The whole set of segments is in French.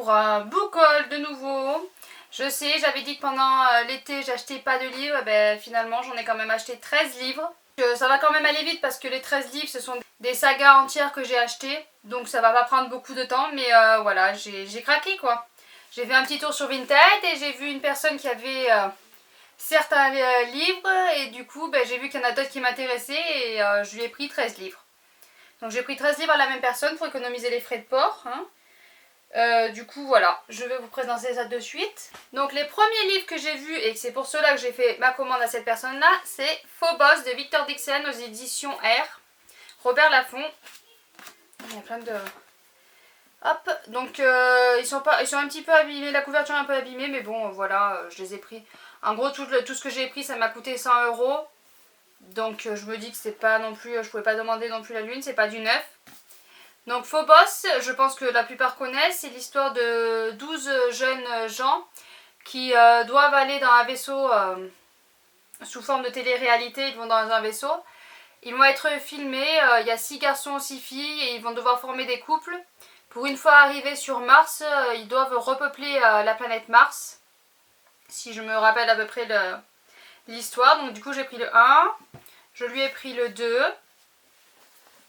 pour un book haul de nouveau. Je sais, j'avais dit que pendant l'été j'achetais pas de livres, et ben, finalement j'en ai quand même acheté 13 livres. Ça va quand même aller vite parce que les 13 livres ce sont des sagas entières que j'ai achetées. Donc ça va pas prendre beaucoup de temps, mais voilà, j'ai craqué quoi. J'ai fait un petit tour sur Vinted et j'ai vu une personne qui avait certains livres et du coup ben, j'ai vu qu'il y en a d'autres qui m'intéressaient et je lui ai pris 13 livres. Donc j'ai pris 13 livres à la même personne pour économiser les frais de port. Du coup voilà, je vais vous présenter ça de suite. Donc les premiers livres que j'ai vus et c'est pour cela que j'ai fait ma commande à cette personne là, c'est Phobos de Victor Dixon aux éditions R. Robert Laffont. Il y a plein de... Hop, donc ils sont un petit peu abîmés, la couverture est un peu abîmée, mais bon voilà, je les ai pris. En gros tout ce que j'ai pris ça m'a coûté 100 €. Donc je me dis que c'est pas non plus, je pouvais pas demander non plus la lune, c'est pas du neuf. Donc Phobos, je pense que la plupart connaissent, c'est l'histoire de 12 jeunes gens qui doivent aller dans un vaisseau sous forme de télé-réalité, ils vont dans un vaisseau. Ils vont être filmés, il y a 6 garçons, 6 filles et ils vont devoir former des couples. Pour une fois arrivés sur Mars, ils doivent repeupler la planète Mars. Si je me rappelle à peu près l'histoire. Donc du coup j'ai pris le 1, je lui ai pris le 2,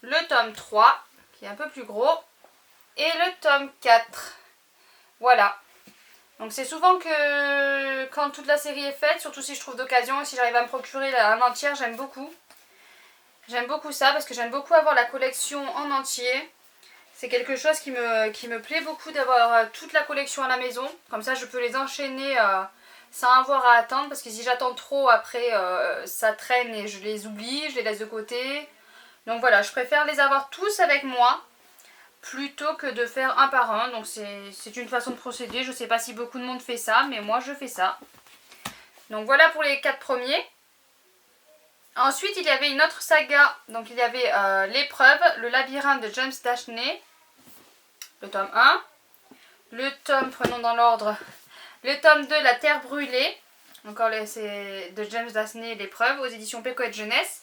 le tome 3 qui est un peu plus gros et le tome 4. Voilà. Donc c'est souvent que quand toute la série est faite, surtout si je trouve d'occasion et si j'arrive à me procurer un entier, j'aime beaucoup. J'aime beaucoup ça parce que j'aime beaucoup avoir la collection en entier. C'est quelque chose qui me plaît beaucoup d'avoir toute la collection à la maison. Comme ça je peux les enchaîner sans avoir à attendre parce que si j'attends trop après ça traîne et je les oublie, je les laisse de côté. Donc voilà, je préfère les avoir tous avec moi plutôt que de faire un par un. Donc c'est une façon de procéder. Je ne sais pas si beaucoup de monde fait ça, mais moi je fais ça. Donc voilà pour les 4 premiers. Ensuite il y avait une autre saga. Donc il y avait l'épreuve, le labyrinthe de James Dashner. Le tome 1. Le tome, prenons dans l'ordre, le tome 2, la terre brûlée. Encore c'est de James Dashner, l'épreuve, aux éditions Pécoët Jeunesse.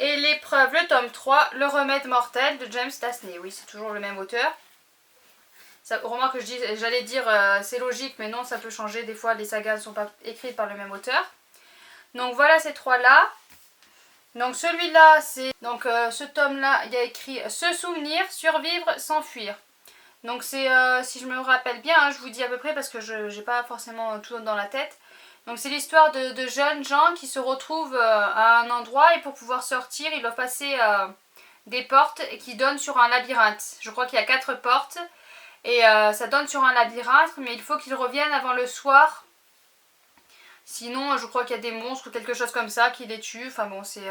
Et l'épreuve, le tome 3, le remède mortel de James Dashner. Oui, c'est toujours le même auteur. Remarque que j'allais dire c'est logique, mais non, ça peut changer. Des fois, les sagas ne sont pas écrites par le même auteur. Donc voilà ces trois-là. Donc celui-là, c'est... Donc ce tome-là, il y a écrit « Se souvenir, survivre, s'enfuir ». Donc c'est, si je me rappelle bien, hein, je vous dis à peu près parce que je n'ai pas forcément tout dans la tête. Donc c'est l'histoire de jeunes gens qui se retrouvent à un endroit et pour pouvoir sortir, ils doivent passer des portes qui donnent sur un labyrinthe. Je crois qu'il y a 4 portes et ça donne sur un labyrinthe, mais il faut qu'ils reviennent avant le soir. Sinon, je crois qu'il y a des monstres ou quelque chose comme ça qui les tuent. Enfin bon, c'est...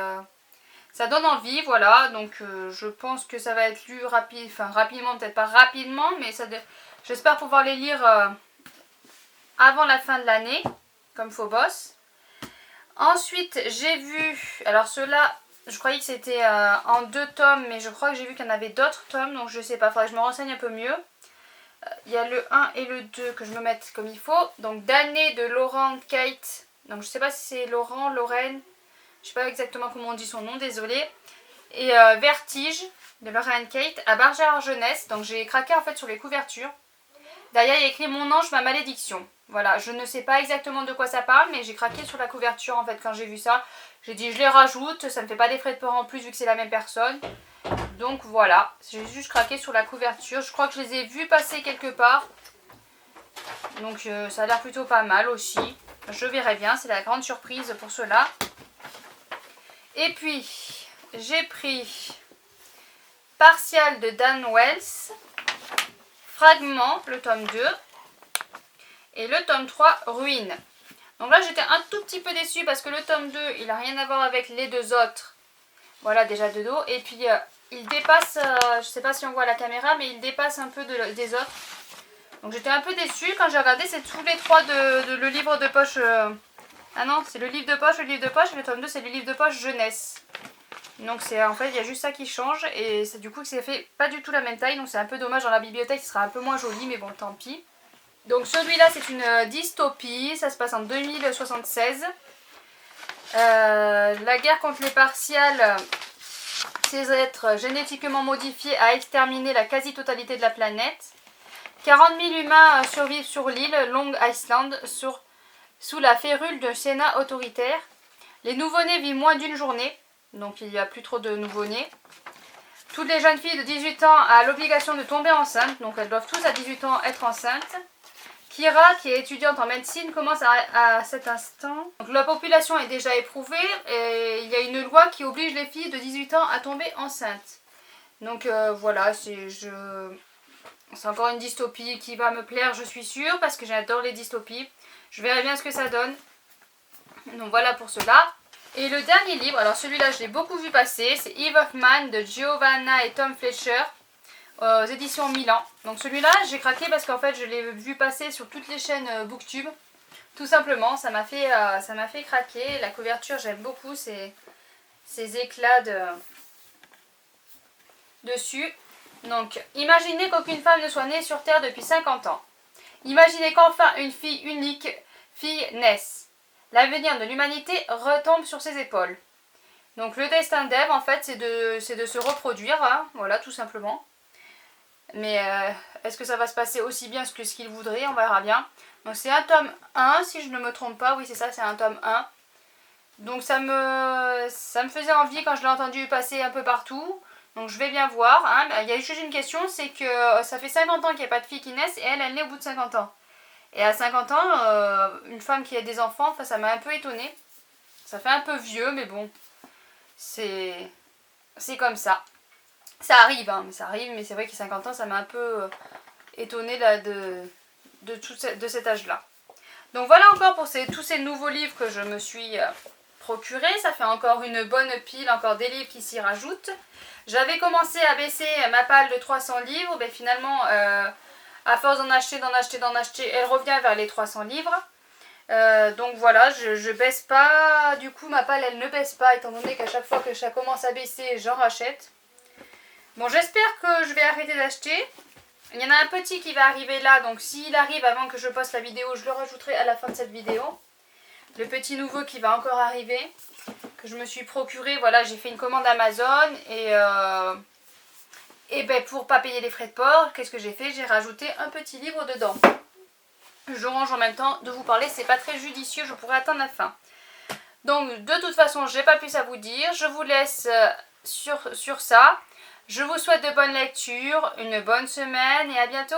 ça donne envie, voilà. Donc je pense que ça va être lu rapidement, peut-être pas rapidement, mais j'espère pouvoir les lire avant la fin de l'année. Comme Phobos. Ensuite j'ai vu, alors ceux-là je croyais que c'était en 2 tomes, mais je crois que j'ai vu qu'il y en avait d'autres tomes, donc je sais pas, faudrait que je me renseigne un peu mieux. Il y a le 1 et le 2 que je me mette comme il faut. Donc Damnée de Laurent Kate, donc je sais pas si c'est Laurent, Lorraine, je sais pas exactement comment on dit son nom, désolé. Et Vertige de Laurent Kate à Bargère Jeunesse, donc j'ai craqué en fait sur les couvertures. Derrière il y a écrit Mon ange, ma malédiction. Voilà, je ne sais pas exactement de quoi ça parle, mais j'ai craqué sur la couverture en fait quand j'ai vu ça. J'ai dit je les rajoute, ça ne me fait pas des frais de port en plus vu que c'est la même personne. Donc voilà, j'ai juste craqué sur la couverture. Je crois que je les ai vus passer quelque part. Donc ça a l'air plutôt pas mal aussi. Je verrai bien, c'est la grande surprise pour cela. Et puis, j'ai pris Partial de Dan Wells. Fragment, le tome 2. Et le tome 3, Ruine. Donc là j'étais un tout petit peu déçue parce que le tome 2 il n'a rien à voir avec les 2 autres. Voilà déjà de dos. Et puis il dépasse, je sais pas si on voit à la caméra, mais il dépasse un peu des autres. Donc j'étais un peu déçue quand j'ai regardé, c'est tous les 3 le livre de poche. Ah non, c'est le livre de poche, et le tome 2 c'est le livre de poche jeunesse. Donc c'est en fait il y a juste ça qui change et c'est du coup que c'est fait pas du tout la même taille. Donc c'est un peu dommage, dans la bibliothèque il sera un peu moins joli, mais bon tant pis. Donc celui-là c'est une dystopie, ça se passe en 2076. La guerre contre les partials, ces êtres génétiquement modifiés a exterminé la quasi-totalité de la planète. 40 000 humains survivent sur l'île Long Island sous la férule d'un Sénat autoritaire. Les nouveau-nés vivent moins d'une journée, donc il n'y a plus trop de nouveau-nés. Toutes les jeunes filles de 18 ans ont l'obligation de tomber enceinte, donc elles doivent tous à 18 ans être enceintes. Kira, qui est étudiante en médecine, commence à cet instant. Donc, la population est déjà éprouvée et il y a une loi qui oblige les filles de 18 ans à tomber enceintes. Donc voilà, c'est encore une dystopie qui va me plaire, je suis sûre, parce que j'adore les dystopies. Je verrai bien ce que ça donne. Donc voilà pour cela. Et le dernier livre, alors celui-là je l'ai beaucoup vu passer, c'est Eve of Man de Giovanna et Tom Fletcher aux éditions Milan. Donc celui-là j'ai craqué parce qu'en fait je l'ai vu passer sur toutes les chaînes Booktube. Tout simplement, ça m'a fait craquer. La couverture, j'aime beaucoup ces éclats dessus. Donc, imaginez qu'aucune femme ne soit née sur Terre depuis 50 ans. Imaginez qu'enfin une fille unique, fille naisse. L'avenir de l'humanité retombe sur ses épaules. Donc le destin d'Ève, en fait, c'est de se reproduire, hein, voilà, tout simplement. Mais est-ce que ça va se passer aussi bien que ce qu'il voudrait? On verra bien. Donc c'est un tome 1, si je ne me trompe pas. Oui, c'est ça, c'est un tome 1. Donc ça me faisait envie quand je l'ai entendu passer un peu partout. Donc je vais bien voir. Hein. Il y a juste une question, c'est que ça fait 50 ans qu'il n'y a pas de filles qui naissent et elle naît au bout de 50 ans. Et à 50 ans, une femme qui a des enfants, ça m'a un peu étonnée. Ça fait un peu vieux, mais bon, c'est comme ça. Ça arrive, hein, mais c'est vrai qu'à 50 ans, ça m'a un peu étonnée de cet âge-là. Donc voilà encore pour tous ces nouveaux livres que je me suis procurés. Ça fait encore une bonne pile, encore des livres qui s'y rajoutent. J'avais commencé à baisser ma palle de 300 livres, mais finalement, à force d'en acheter, elle revient vers les 300 livres. Donc voilà, je baisse pas, du coup ma palle elle ne baisse pas, étant donné qu'à chaque fois que ça commence à baisser, j'en rachète. Bon, j'espère que je vais arrêter d'acheter. Il y en a un petit qui va arriver là, donc s'il arrive avant que je poste la vidéo, je le rajouterai à la fin de cette vidéo. Le petit nouveau qui va encore arriver, que je me suis procuré, voilà, j'ai fait une commande Amazon et ben pour pas payer les frais de port, qu'est-ce que j'ai fait? J'ai rajouté un petit livre dedans. Je range en même temps de vous parler, c'est pas très judicieux, je pourrais attendre la fin. Donc de toute façon, j'ai pas plus à vous dire, je vous laisse sur ça. Je vous souhaite de bonnes lectures, une bonne semaine et à bientôt.